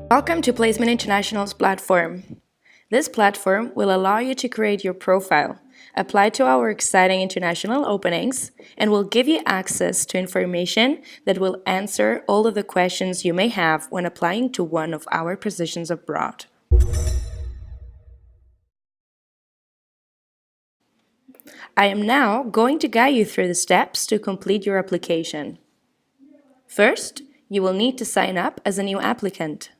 Welcome to Placement International's platform. This platform will allow you to create your profile, apply to our exciting international openings, and will give you access to information that will answer all of the questions you may have when applying to one of our positions abroad. I am now going to guide you through the steps to complete your application. First, you will need to sign up as a new applicant.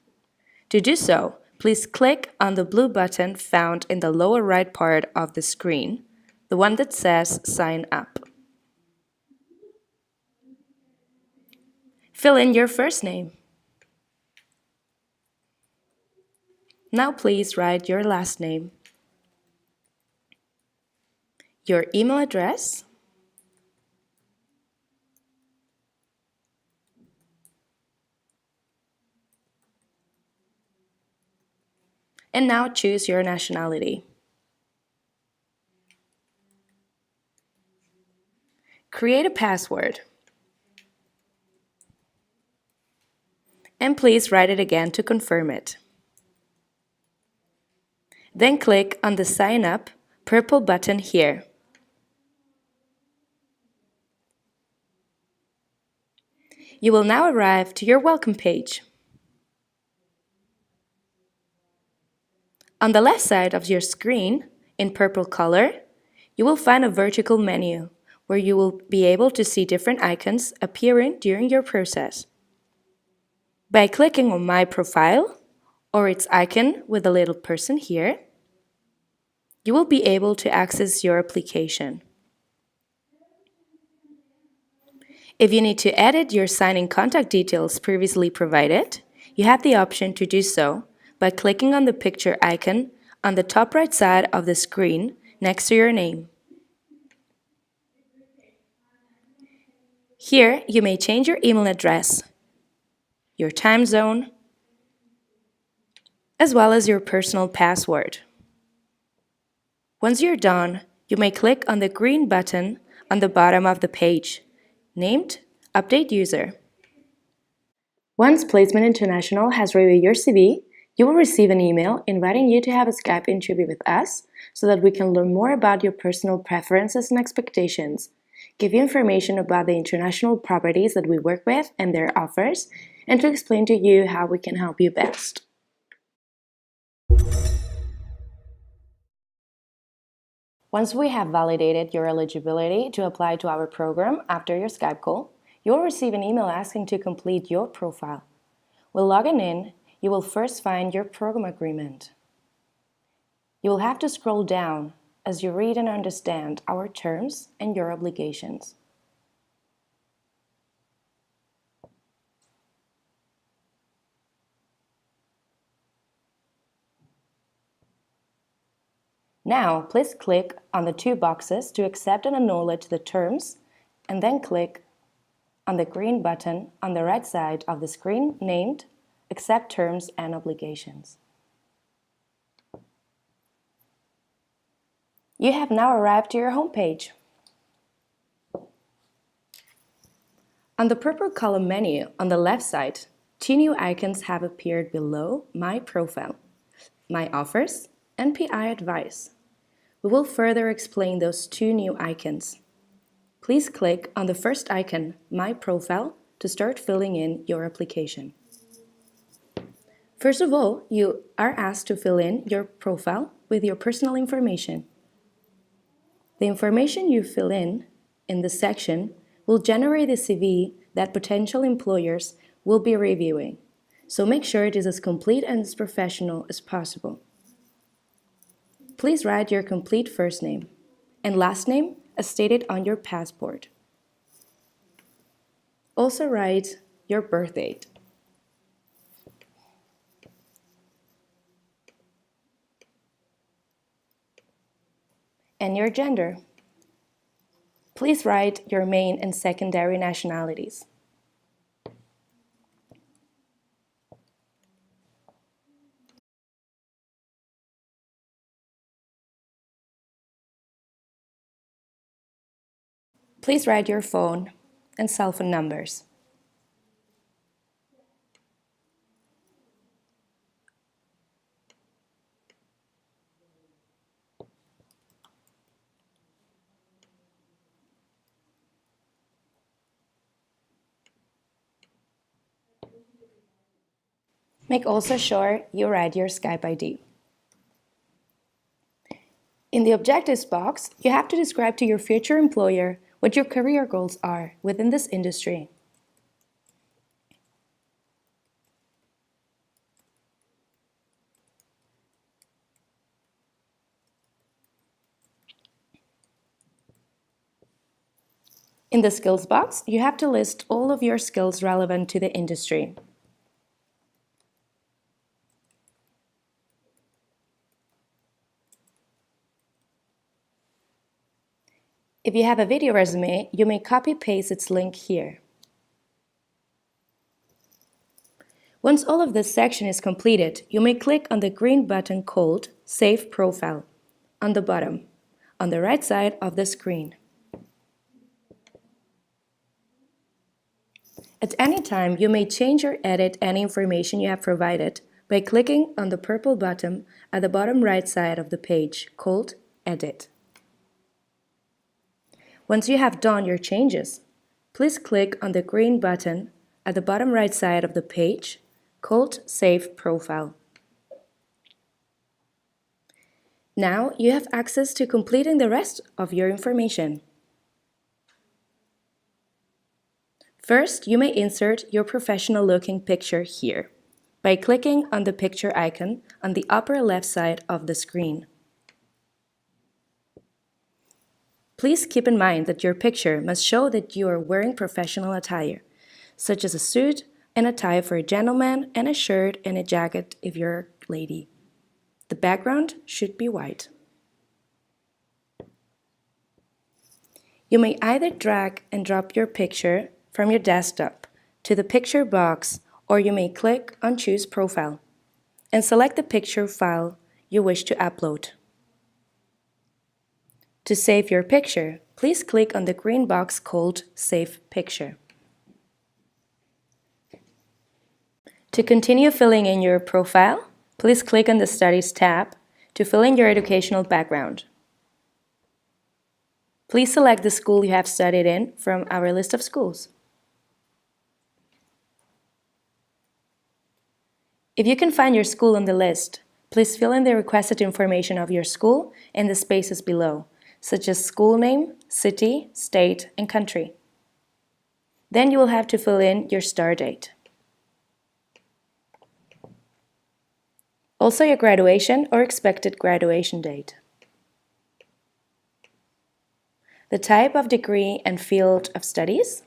To do so, please click on the blue button found in the lower right part of the screen, the one that says Sign Up. Fill in your first name. Now please write your last name, your email address, and now choose your nationality. Create a password. And please write it again to confirm it. Then click on the Sign Up purple button here. You will now arrive to your welcome page. On the left side of your screen, in purple color, you will find a vertical menu where you will be able to see different icons appearing during your process. By clicking on My Profile, or its icon with a little person here, you will be able to access your application. If you need to edit your sign-in contact details previously provided, you have the option to do so by clicking on the picture icon on the top right side of the screen next to your name. Here, you may change your email address, your time zone, as well as your personal password. Once you're done, you may click on the green button on the bottom of the page, named Update User. Once Placement International has reviewed your CV, you will receive an email inviting you to have a Skype interview with us so that we can learn more about your personal preferences and expectations, give you information about the international properties that we work with and their offers, and to explain to you how we can help you best. Once we have validated your eligibility to apply to our program after your Skype call, you will receive an email asking to complete your profile. While logging in, you will first find your program agreement. You will have to scroll down as you read and understand our terms and your obligations. Now, please click on the two boxes to accept and acknowledge the terms, and then click on the green button on the right side of the screen named Accept Terms and Obligations. You have now arrived to your home page. On the purple column menu on the left side, two new icons have appeared below My Profile, My Offers, and PI Advice. We will further explain those two new icons. Please click on the first icon, My Profile, to start filling in your application. First of all, you are asked to fill in your profile with your personal information. The information you fill in this section will generate a CV that potential employers will be reviewing, so make sure it is as complete and as professional as possible. Please write your complete first name and last name as stated on your passport. Also write your birth date. And your gender. Please write your main and secondary nationalities. Please write your phone and cell phone numbers. Make also sure you write your Skype ID. In the objectives box, you have to describe to your future employer what your career goals are within this industry. In the skills box, you have to list all of your skills relevant to the industry. If you have a video resume, you may copy-paste its link here. Once all of this section is completed, you may click on the green button called Save Profile on the bottom, on the right side of the screen. At any time, you may change or edit any information you have provided by clicking on the purple button at the bottom right side of the page called Edit. Once you have done your changes, please click on the green button at the bottom right side of the page called Save Profile. Now you have access to completing the rest of your information. First, you may insert your professional-looking picture here by clicking on the picture icon on the upper left side of the screen. Please keep in mind that your picture must show that you are wearing professional attire, such as a suit and a tie for a gentleman and a shirt and a jacket if you're a lady. The background should be white. You may either drag and drop your picture from your desktop to the picture box, or you may click on Choose Profile and select the picture file you wish to upload. To save your picture, please click on the green box called Save Picture. To continue filling in your profile, please click on the Studies tab to fill in your educational background. Please select the school you have studied in from our list of schools. If you can find your school on the list, please fill in the requested information of your school in the spaces below, such as school name, city, state, and country. Then you will have to fill in your start date. Also your graduation or expected graduation date. The type of degree and field of studies.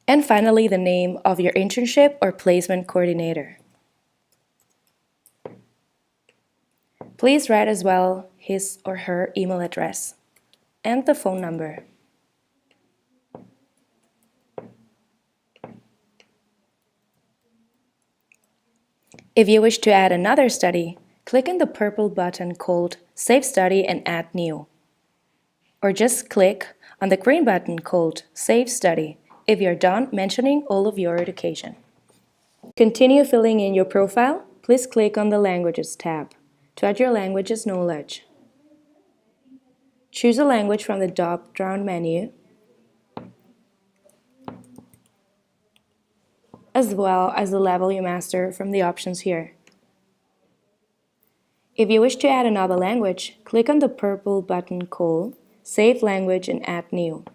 And finally, the name of your internship or placement coordinator. Please write as well his or her email address and the phone number. If you wish to add another study, click on the purple button called Save Study and Add New. Or just click on the green button called Save Study if you're done mentioning all of your education. Continue filling in your profile, please click on the Languages tab to add your language's knowledge. Choose a language from the drop-down menu, as well as the level you master from the options here. If you wish to add another language, click on the purple button called Save Language and Add New.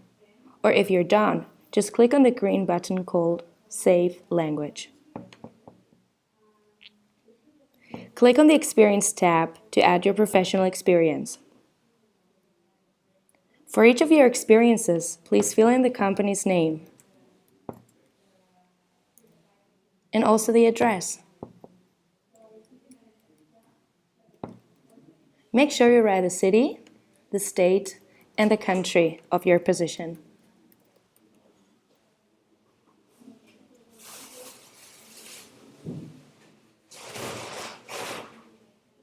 Or if you're done, just click on the green button called Save Language. Click on the Experience tab to add your professional experience. For each of your experiences, please fill in the company's name and also the address. Make sure you write the city, the state, and the country of your position.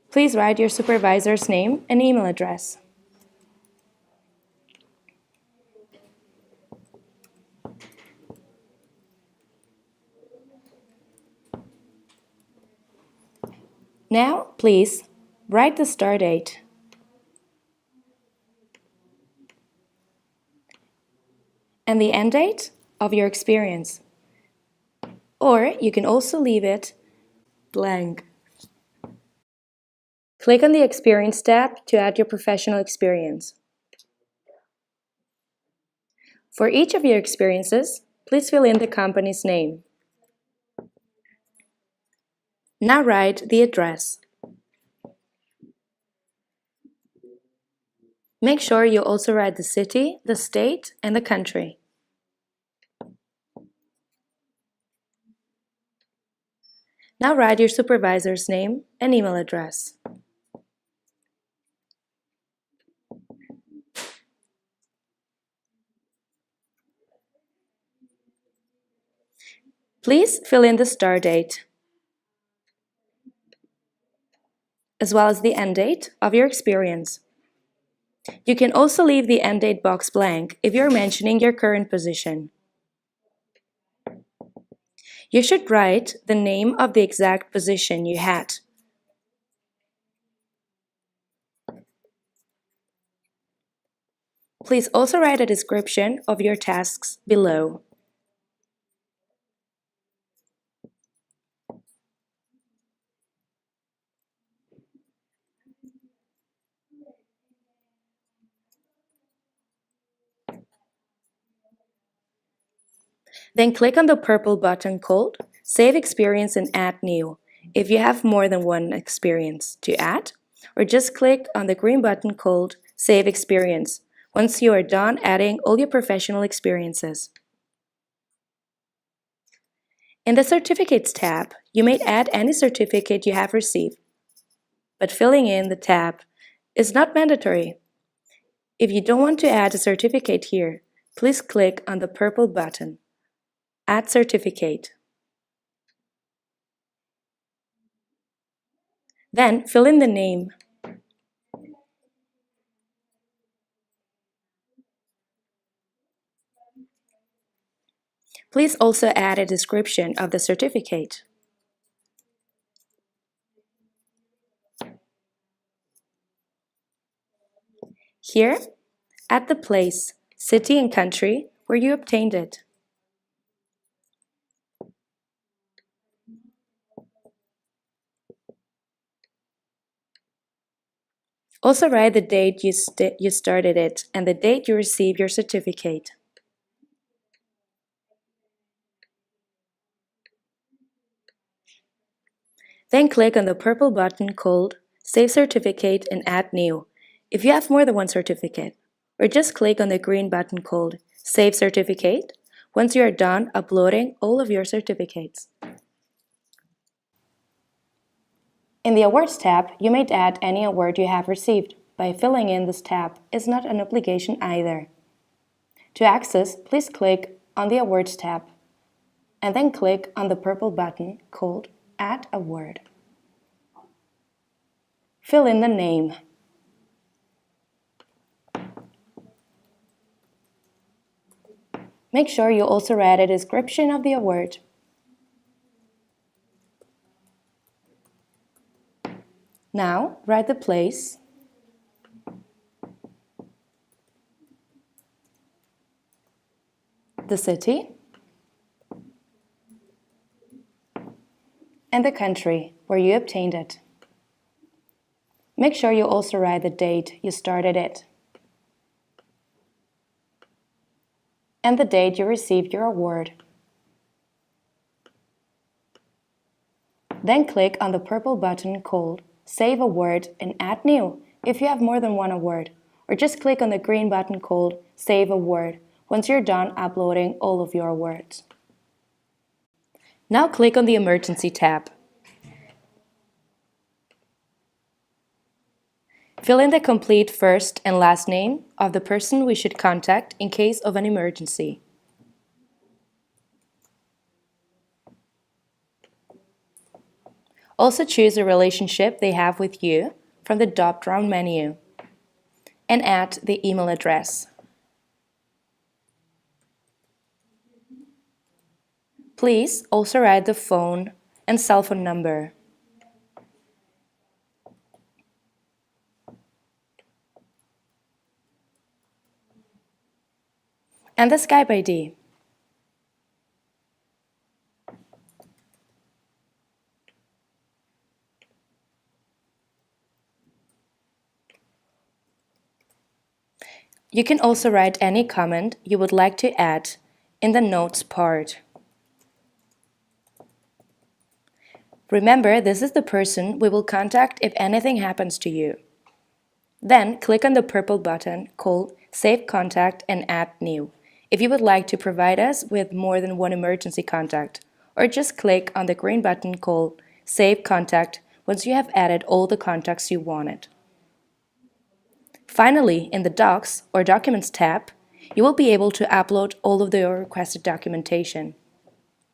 Please write your supervisor's name and email address. Now, please, write the start date. and the end date of your experience. Or you can also leave it blank. Click on the Experience tab to add your professional experience. For each of your experiences, please fill in the company's name. Now write the address. Make sure you also write the city, the state, and the country. Now write your supervisor's name and email address. Please fill in the start date, as well as the end date of your experience. You can also leave the end date box blank if you're mentioning your current position. You should write the name of the exact position you had. Please also write a description of your tasks below. Then click on the purple button called Save Experience and Add New if you have more than one experience to add, or just click on the green button called Save Experience once you are done adding all your professional experiences. In the Certificates tab, you may add any certificate you have received, but filling in the tab is not mandatory. If you don't want to add a certificate here, please click on the purple button, Add Certificate. Then fill in the name. Please also add a description of the certificate. Here, add the place, city and country where you obtained it. Also write the date you started it and the date you received your certificate. Then click on the purple button called Save Certificate and Add New if you have more than one certificate, or just click on the green button called Save Certificate once you are done uploading all of your certificates. In the Awards tab, you may add any award you have received. By filling in this tab is not an obligation either. To access, please click on the Awards tab and then click on the purple button called Add Award. Fill in the name. Make sure you also write a description of the award. Now, write the place, the city, and the country where you obtained it. Make sure you also write the date you started it and the date you received your award. Then click on the purple button called Save Award and Add New if you have more than one award, or just click on the green button called Save Award once you're done uploading all of your awards. Now click on the Emergency tab. Fill in the complete first and last name of the person we should contact in case of an emergency. Also choose the relationship they have with you from the drop-down menu and add the email address. Please also write the phone and cell phone number. and the Skype ID. You can also write any comment you would like to add in the notes part. Remember, this is the person we will contact if anything happens to you. Then click on the purple button called Save Contact and Add New if you would like to provide us with more than one emergency contact, or just click on the green button called Save Contact once you have added all the contacts you wanted. Finally, in the Docs or Documents tab, you will be able to upload all of the requested documentation.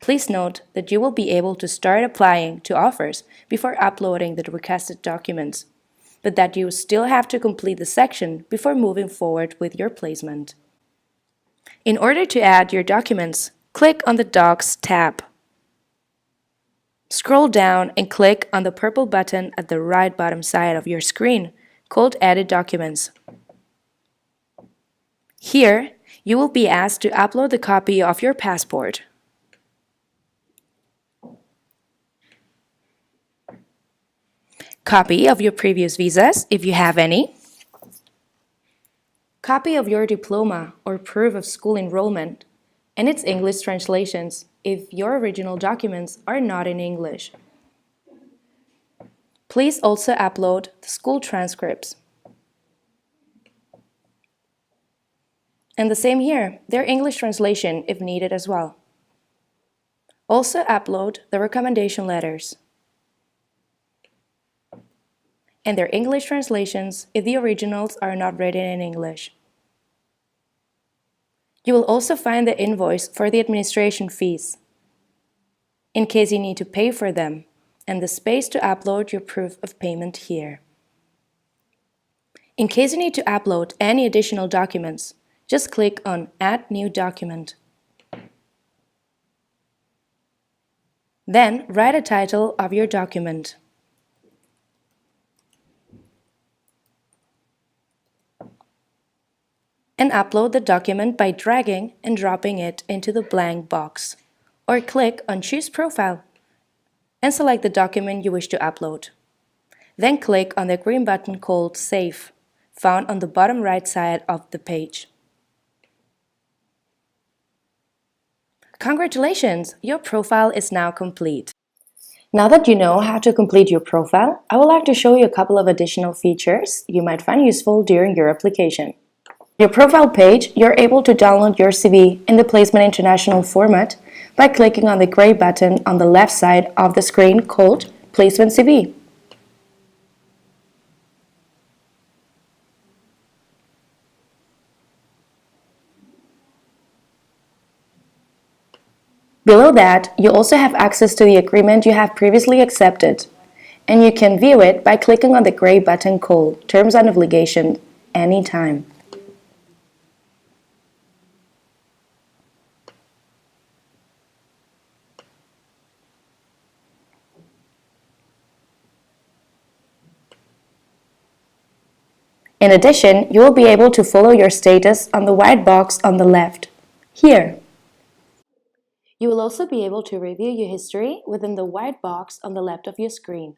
Please note that you will be able to start applying to offers before uploading the requested documents, but that you still have to complete the section before moving forward with your placement. In order to add your documents, click on the Docs tab. Scroll down and click on the purple button at the right bottom side of your screen called Edit Documents. Here, you will be asked to upload a copy of your passport. Copy of your previous visas, if you have any. Copy of your diploma or proof of school enrollment, and its English translations if your original documents are not in English. Please also upload the school transcripts. And the same here, their English translation if needed as well. Also upload the recommendation letters and their English translations if the originals are not written in English. You will also find the invoice for the administration fees, in case you need to pay for them, and the space to upload your proof of payment here. In case you need to upload any additional documents, just click on Add New Document. Then write a title of your document. And upload the document by dragging and dropping it into the blank box, or click on Choose Profile and select the document you wish to upload. Then click on the green button called Save, found on the bottom right side of the page. Congratulations! Your profile is now complete. Now that you know how to complete your profile, I would like to show you a couple of additional features you might find useful during your application. Your profile page, you're able to download your CV in the Placement International format by clicking on the gray button on the left side of the screen called Placement CV. Below that, you also have access to the agreement you have previously accepted, and you can view it by clicking on the gray button called Terms and Obligations anytime. In addition, you will be able to follow your status on the white box on the left, here. You will also be able to review your history within the white box on the left of your screen.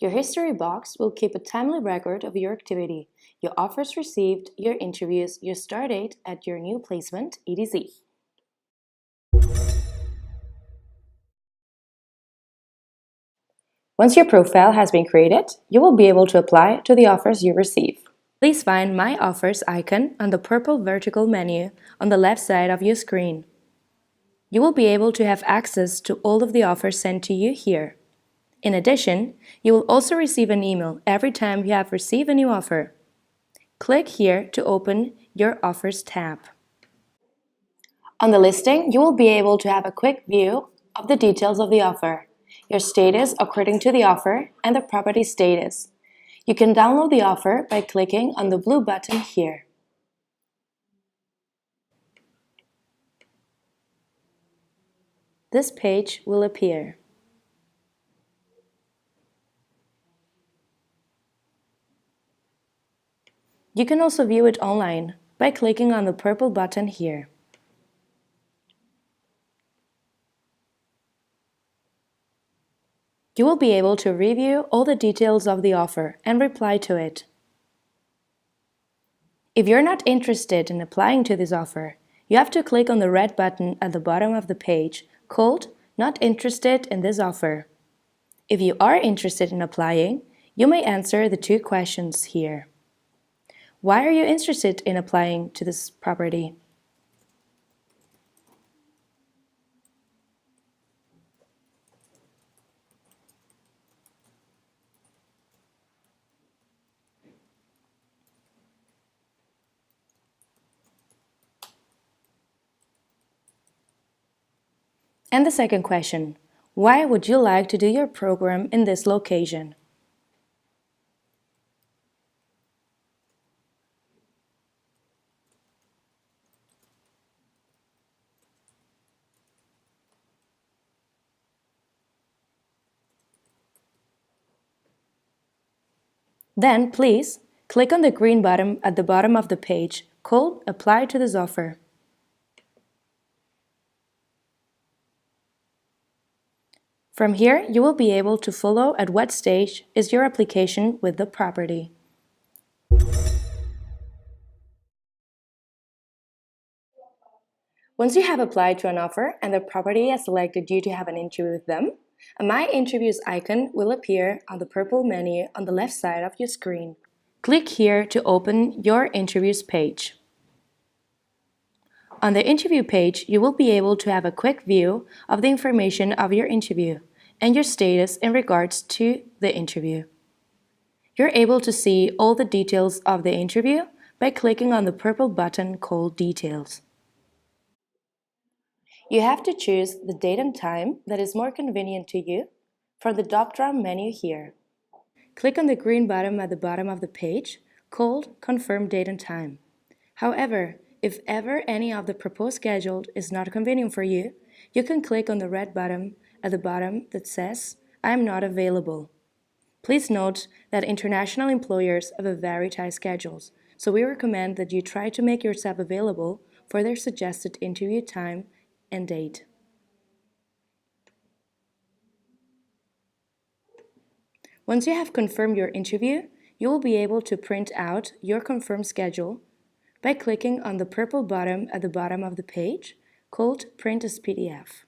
Your history box will keep a timely record of your activity, your offers received, your interviews, your start date at your new placement, etc. Once your profile has been created, you will be able to apply to the offers you receive. Please find My Offers icon on the purple vertical menu on the left side of your screen. You will be able to have access to all of the offers sent to you here. In addition, you will also receive an email every time you have received a new offer. Click here to open your Offers tab. On the listing, you will be able to have a quick view of the details of the offer, your status according to the offer, and the property status. You can download the offer by clicking on the blue button here. This page will appear. You can also view it online by clicking on the purple button here. You will be able to review all the details of the offer and reply to it. If you're not interested in applying to this offer, you have to click on the red button at the bottom of the page called Not Interested in this offer. If you are interested in applying, you may answer the two questions here. Why are you interested in applying to this property? And the second question, why would you like to do your program in this location? Then, please, click on the green button at the bottom of the page called Apply to this offer. From here, you will be able to follow at what stage is your application with the property. Once you have applied to an offer and the property has selected you to have an interview with them, a My Interviews icon will appear on the purple menu on the left side of your screen. Click here to open your interviews page. On the interview page, you will be able to have a quick view of the information of your interview and your status in regards to the interview. You're able to see all the details of the interview by clicking on the purple button called Details. You have to choose the date and time that is more convenient to you from the drop-down menu here. Click on the green button at the bottom of the page called Confirm Date and Time. However, if ever any of the proposed schedule is not convenient for you, you can click on the red button at the bottom that says I am not available. Please note that international employers have very tight schedules, so we recommend that you try to make yourself available for their suggested interview time and date. Once you have confirmed your interview, you will be able to print out your confirmed schedule by clicking on the purple button at the bottom of the page called Print as PDF.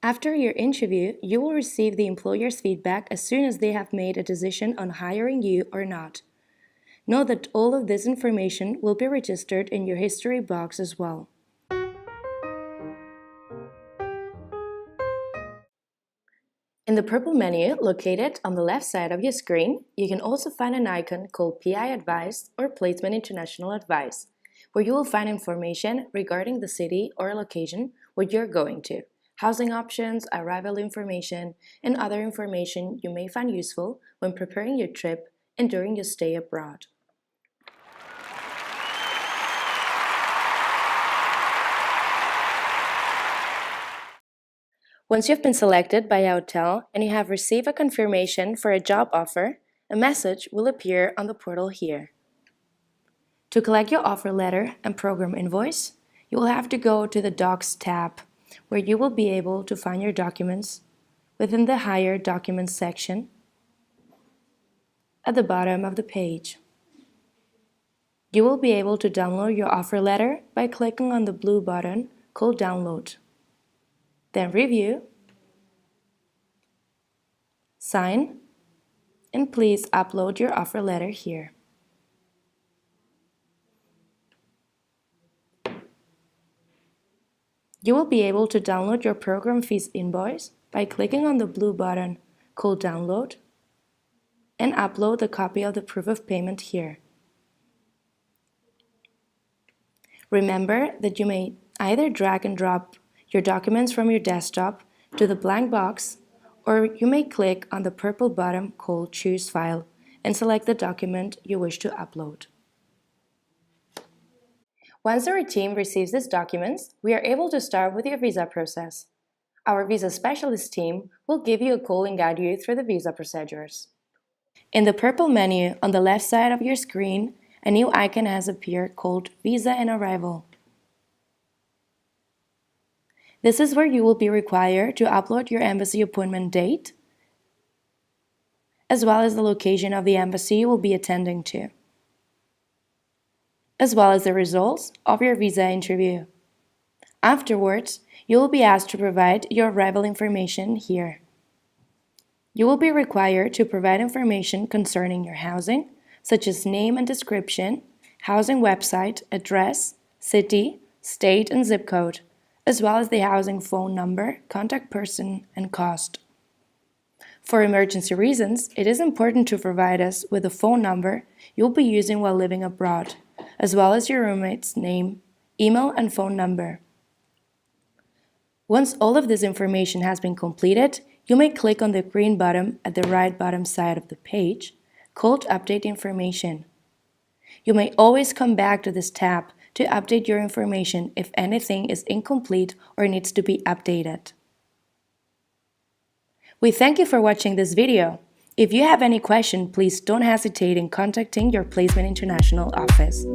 After your interview, you will receive the employer's feedback as soon as they have made a decision on hiring you or not. Know that all of this information will be registered in your history box as well. In the purple menu located on the left side of your screen, you can also find an icon called PI Advice or Placement International Advice, where you will find information regarding the city or location where you're going to, housing options, arrival information, and other information you may find useful when preparing your trip and during your stay abroad. Once you've been selected by a hotel and you have received a confirmation for a job offer, a message will appear on the portal here. To collect your offer letter and program invoice, you will have to go to the Docs tab, where you will be able to find your documents within the Higher Documents section at the bottom of the page. You will be able to download your offer letter by clicking on the blue button called Download. Then Review, Sign, and please upload your offer letter here. You will be able to download your program fees invoice by clicking on the blue button called Download and upload the copy of the proof of payment here. Remember that you may either drag and drop your documents from your desktop to the blank box, or you may click on the purple button called Choose File and select the document you wish to upload. Once our team receives these documents, we are able to start with your visa process. Our visa specialist team will give you a call and guide you through the visa procedures. In the purple menu on the left side of your screen, a new icon has appeared called Visa and Arrival. This is where you will be required to upload your embassy appointment date, as well as the location of the embassy you will be attending to, as well as the results of your visa interview. Afterwards, you will be asked to provide your arrival information here. You will be required to provide information concerning your housing, such as name and description, housing website, address, city, state, and zip code, as well as the housing phone number, contact person, and cost. For emergency reasons, it is important to provide us with the phone number you'll be using while living abroad, as well as your roommate's name, email, and phone number. Once all of this information has been completed, you may click on the green button at the right bottom side of the page called Update Information. You may always come back to this tab to update your information if anything is incomplete or needs to be updated. We thank you for watching this video. If you have any question, please don't hesitate in contacting your Placement International office.